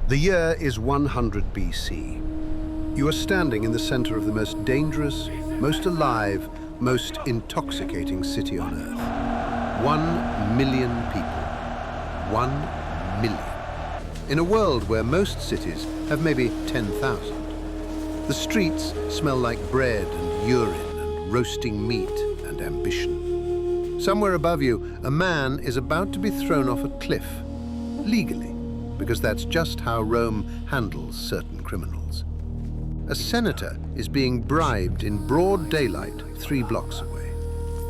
The year is 100 BC. You are standing in the center of the most dangerous, most alive, most intoxicating city on Earth. 1 million people. 1 million. In a world where most cities have maybe 10,000. The streets smell like bread and urine and roasting meat and ambition. Somewhere above you, a man is about to be thrown off a cliff, legally, because that's just how Rome handles certain criminals. A senator is being bribed in broad daylight 3 blocks away.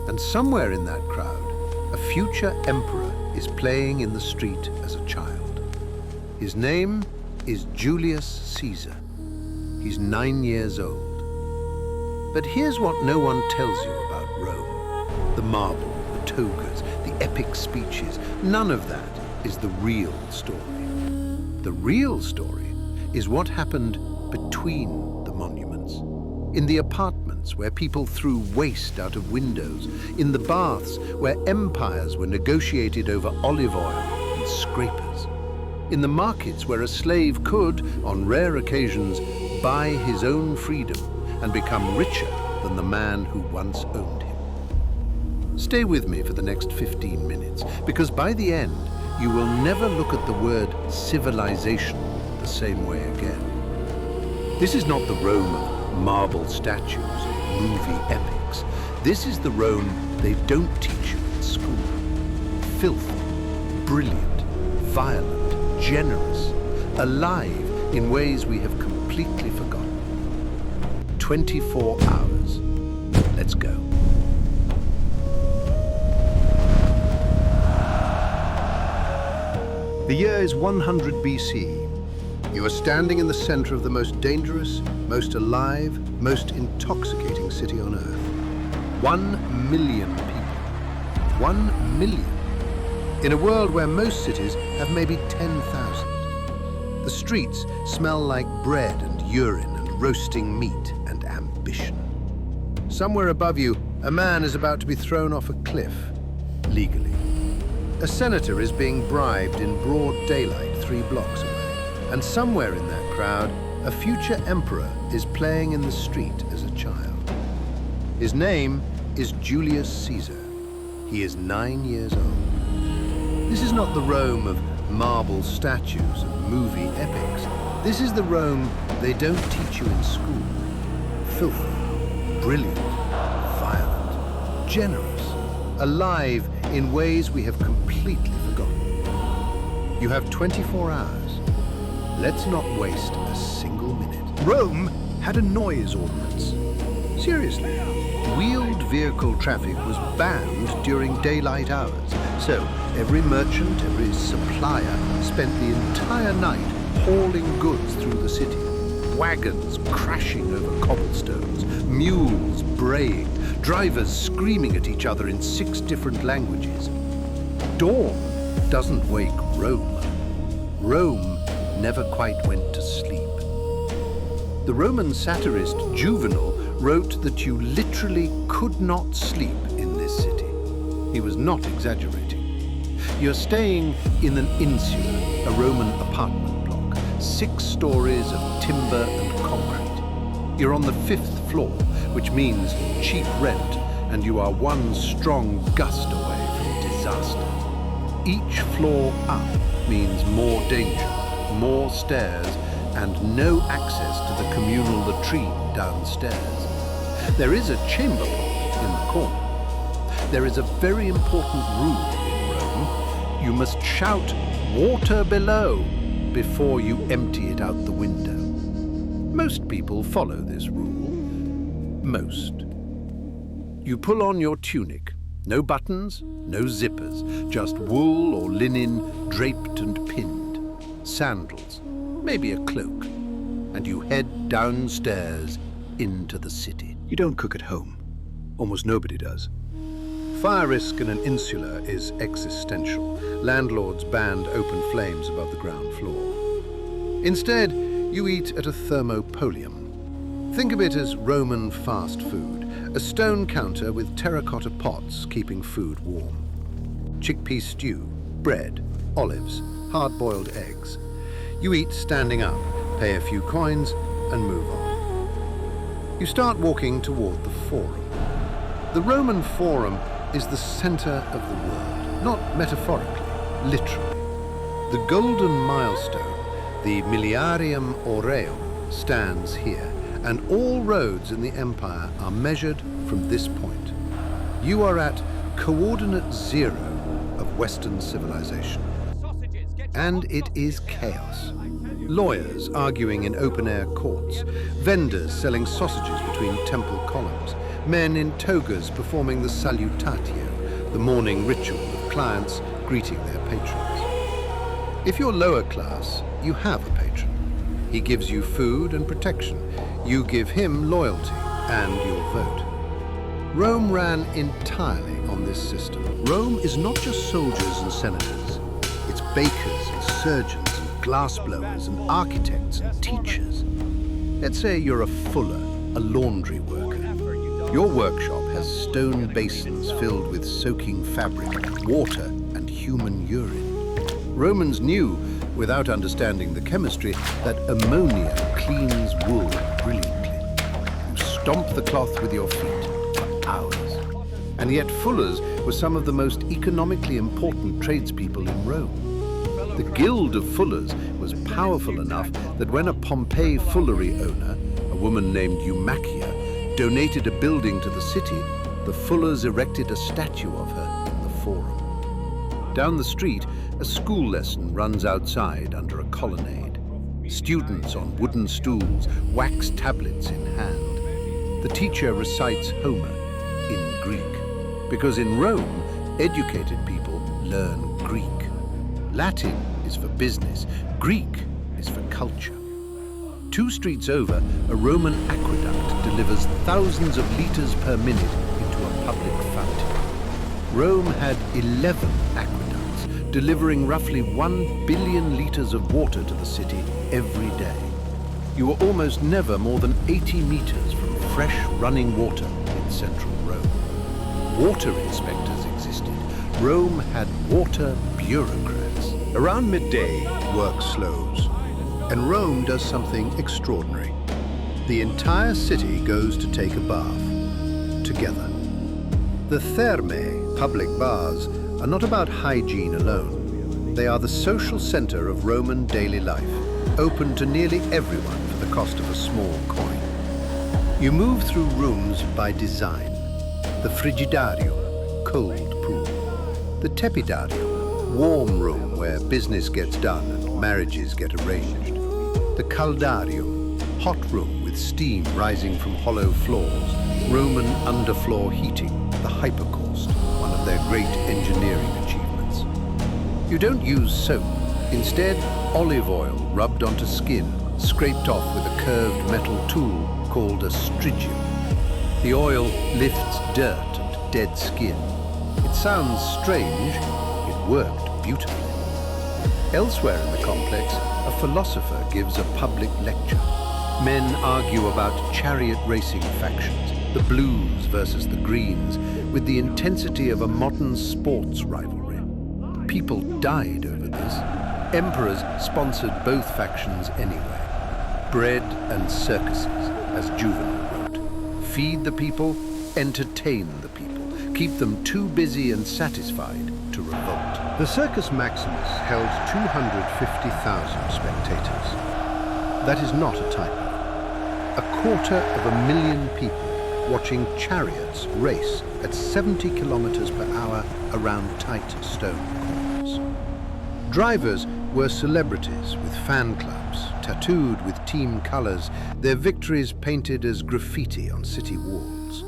And somewhere in that crowd, a future emperor is playing in the street as a child. His name is Julius Caesar. He's 9 years old. But here's what no one tells you about Rome. The marble, the togas, the epic speeches, none of that is the real story. The real story is what happened between the monuments. In the apartments where people threw waste out of windows. In the baths where empires were negotiated over olive oil and scrapers. In the markets where a slave could, on rare occasions, buy his own freedom and become richer than the man who once owned him. Stay with me for the next 15 minutes, because by the end, you will never look at the word civilization the same way again. This is not the Rome of marble statues or movie epics. This is the Rome they don't teach you in school. Filthy, brilliant, violent, generous, alive in ways we have completely forgotten. 24 hours. Let's go. The year is 100 BC. You are standing in the center of the most dangerous, most alive, most intoxicating city on Earth. 1 million people. 1 million. In a world where most cities have maybe 10,000. The streets smell like bread and urine and roasting meat and ambition. Somewhere above you, a man is about to be thrown off a cliff, legally. A senator is being bribed in broad daylight 3 blocks away. And somewhere in that crowd, a future emperor is playing in the street as a child. His name is Julius Caesar. He is 9 years old. This is not the Rome of marble statues and movie epics. This is the Rome they don't teach you in school. Filthy, brilliant, violent, generous, alive in ways we have completely forgotten. You have 24 hours. Let's not waste a single minute. Rome had a noise ordinance. Seriously. Wheeled vehicle traffic was banned during daylight hours. So every merchant, every supplier spent the entire night hauling goods through the city. Wagons crashing over cobblestones, mules braying, drivers screaming at each other in 6 different languages. Dawn doesn't wake Rome. Rome never quite went to sleep. The Roman satirist Juvenal wrote that you literally could not sleep in this city. He was not exaggerating. You're staying in an insula, a Roman apartment block, 6 stories of timber and concrete. You're on the 5th floor, which means cheap rent, and you are one strong gust away from disaster. Each floor up means more danger, more stairs, and no access to the communal latrine downstairs. There is a chamber pot in the corner. There is a very important rule in Rome. You must shout, "Water below," before you empty it out the window. Most people follow this rule. Most. You pull on your tunic. No buttons, no zippers, just wool or linen draped and pinned. Sandals, maybe a cloak. And you head downstairs into the city. You don't cook at home. Almost nobody does. Fire risk in an insula is existential. Landlords banned open flames above the ground floor. Instead, you eat at a thermopolium. Think of it as Roman fast food, a stone counter with terracotta pots keeping food warm. Chickpea stew, bread, olives, hard-boiled eggs. You eat standing up, pay a few coins, and move on. You start walking toward the Forum. The Roman Forum is the center of the world, not metaphorically, literally. The golden milestone, the Miliarium Aureum, stands here, and all roads in the empire are measured from this point. You are at coordinate zero of Western civilization. And it is chaos. Lawyers arguing in open-air courts, vendors selling sausages between temple columns, men in togas performing the salutatio, the morning ritual of clients greeting their patrons. If you're lower class, you have a patron. He gives you food and protection. You give him loyalty and your vote. Rome ran entirely on this system. Rome is not just soldiers and senators. It's bakers and surgeons and glassblowers and architects and teachers. Let's say you're a fuller, a laundry worker. Your workshop has stone basins filled with soaking fabric, water, and human urine. Romans knew, without understanding the chemistry, that ammonia cleans wool brilliantly. You stomp the cloth with your feet for hours. And yet fullers were some of the most economically important tradespeople in Rome. The Guild of Fullers was powerful enough that when a Pompeii fullery owner, a woman named Eumachia, donated a building to the city, the Fullers erected a statue of her in the Forum. Down the street, a school lesson runs outside under a colonnade. Students on wooden stools, wax tablets in hand. The teacher recites Homer in Greek, because in Rome, educated people learn Greek. Latin is for business, Greek is for culture. 2 streets over, a Roman aqueduct delivers thousands of liters per minute into a public fountain. Rome had 11 aqueducts, delivering roughly 1 billion liters of water to the city every day. You were almost never more than 80 meters from fresh running water in central Rome. Water inspectors existed. Rome had water bureaucrats. Around midday, work slows, and Rome does something extraordinary. The entire city goes to take a bath, together. The thermae, public baths, are not about hygiene alone. They are the social center of Roman daily life, open to nearly everyone for the cost of a small coin. You move through rooms by design. The frigidarium, cold pool. The tepidarium, warm room where business gets done and marriages get arranged. The caldarium, hot room with steam rising from hollow floors. Roman underfloor heating, the hypercaust, one of their great engineering achievements. You don't use soap. Instead, olive oil rubbed onto skin, scraped off with a curved metal tool called a strigium. The oil lifts dirt and dead skin. It sounds strange. It worked beautifully. Elsewhere in the complex, a philosopher gives a public lecture. Men argue about chariot racing factions, the blues versus the greens, with the intensity of a modern sports rivalry. People died over this. Emperors sponsored both factions anyway. Bread and circuses, as Juvenal wrote. Feed the people, entertain the people. Keep them too busy and satisfied to revolt. The Circus Maximus held 250,000 spectators. That is not a typo. 250,000 people watching chariots race at 70 kilometers per hour around tight stone corners. Drivers were celebrities with fan clubs, tattooed with team colors, their victories painted as graffiti on city walls.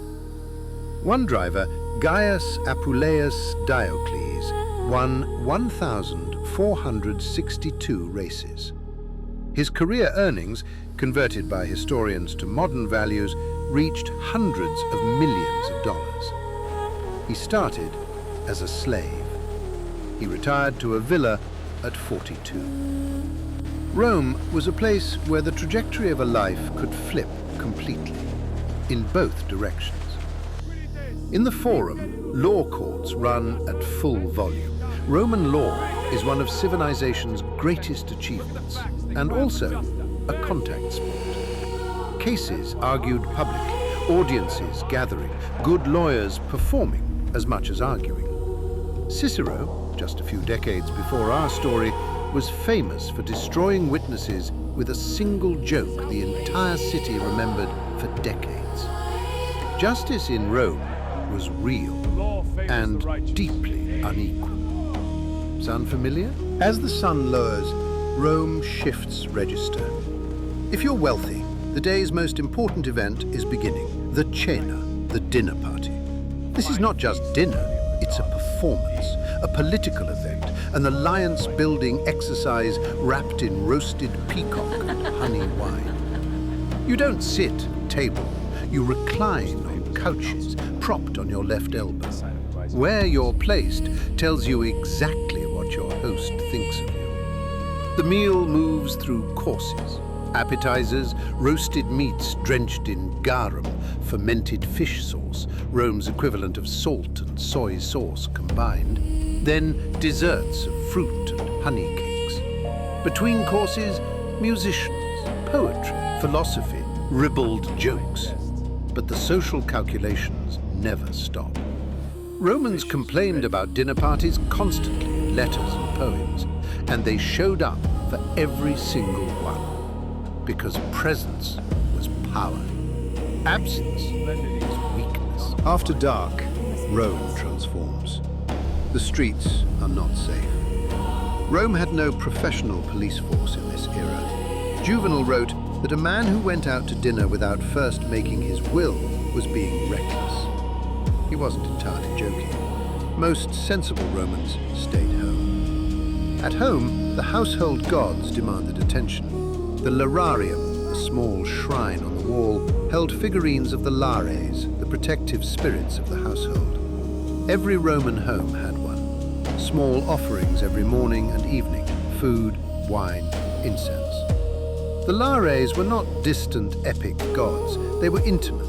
One driver, Gaius Apuleius Diocles, won 1,462 races. His career earnings, converted by historians to modern values, reached hundreds of millions of dollars. He started as a slave. He retired to a villa at 42. Rome was a place where the trajectory of a life could flip completely, in both directions. In the Forum, law courts run at full volume. Roman law is one of civilization's greatest achievements, and also a contact sport. Cases argued publicly, audiences gathering, good lawyers performing as much as arguing. Cicero, just a few decades before our story, was famous for destroying witnesses with a single joke the entire city remembered for decades. Justice in Rome was real and deeply unequal. Sound familiar? As the sun lowers, Rome shifts register. If you're wealthy, the day's most important event is beginning, the cena, the dinner party. This is not just dinner, it's a performance, a political event, an alliance-building exercise wrapped in roasted peacock and honey wine. You don't sit at table, you recline on couches, propped on your left elbow. Where you're placed tells you exactly what your host thinks of you. The meal moves through courses. Appetizers, roasted meats drenched in garum, fermented fish sauce, Rome's equivalent of salt and soy sauce combined. Then desserts of fruit and honey cakes. Between courses, musicians, poetry, philosophy, ribald jokes. But the social calculations never stop. Romans complained about dinner parties constantly in letters and poems, and they showed up for every single one. Because presence was power. Absence was weakness. After dark, Rome transforms. The streets are not safe. Rome had no professional police force in this era. Juvenal wrote that a man who went out to dinner without first making his will was being reckless. He wasn't entirely joking. Most sensible Romans stayed home. At home, the household gods demanded attention. The lararium, a small shrine on the wall, held figurines of the lares, the protective spirits of the household. Every Roman home had one. Small offerings every morning and evening, food, wine, incense. The lares were not distant epic gods, they were intimate,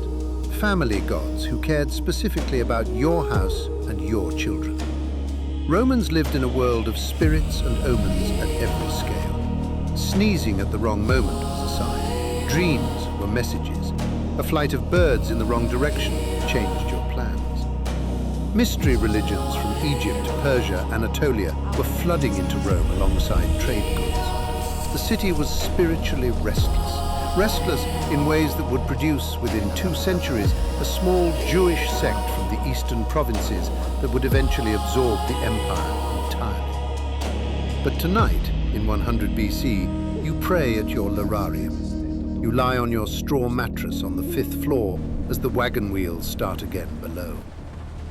family gods who cared specifically about your house and your children. Romans lived in a world of spirits and omens at every scale. Sneezing at the wrong moment was a sign. Dreams were messages. A flight of birds in the wrong direction changed your plans. Mystery religions from Egypt, Persia, Anatolia were flooding into Rome alongside trade goods. The city was spiritually restless. Restless in ways that would produce, within 2 centuries, a small Jewish sect from the eastern provinces that would eventually absorb the empire entirely. But tonight, in 100 BC, you pray at your lararium. You lie on your straw mattress on the 5th floor as the wagon wheels start again below.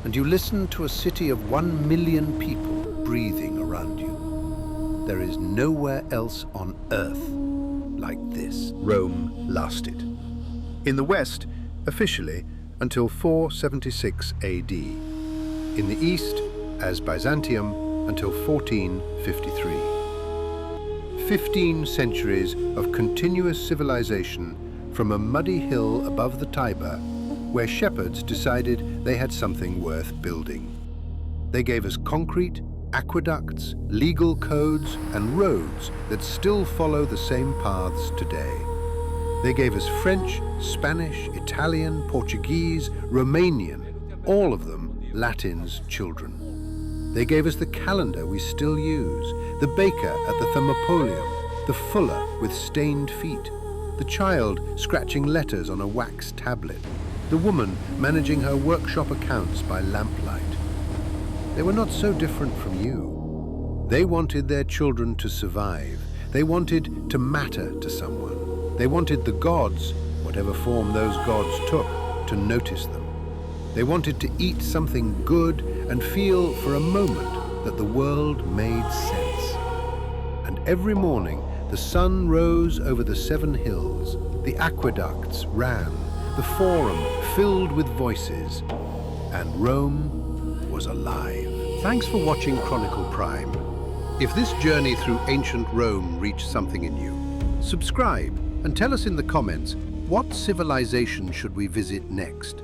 And you listen to a city of 1 million people breathing around you. There is nowhere else on earth like this. Rome lasted. In the West, officially, until 476 AD. In the East, as Byzantium, until 1453. 15 centuries of continuous civilization from a muddy hill above the Tiber, where shepherds decided they had something worth building. They gave us concrete, aqueducts, legal codes, and roads that still follow the same paths today. They gave us French, Spanish, Italian, Portuguese, Romanian, all of them Latin's children. They gave us the calendar we still use, the baker at the Thermopolium, the fuller with stained feet, the child scratching letters on a wax tablet, the woman managing her workshop accounts by lamplight. They were not so different from you. They wanted their children to survive. They wanted to matter to someone. They wanted the gods, whatever form those gods took, to notice them. They wanted to eat something good and feel for a moment that the world made sense. And every morning, the sun rose over the 7 hills, the aqueducts ran, the forum filled with voices, and Rome was alive. Thanks for watching Chronicle Prime. If this journey through ancient Rome reached something in you, subscribe and tell us in the comments, what civilization should we visit next?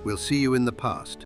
We'll see you in the past.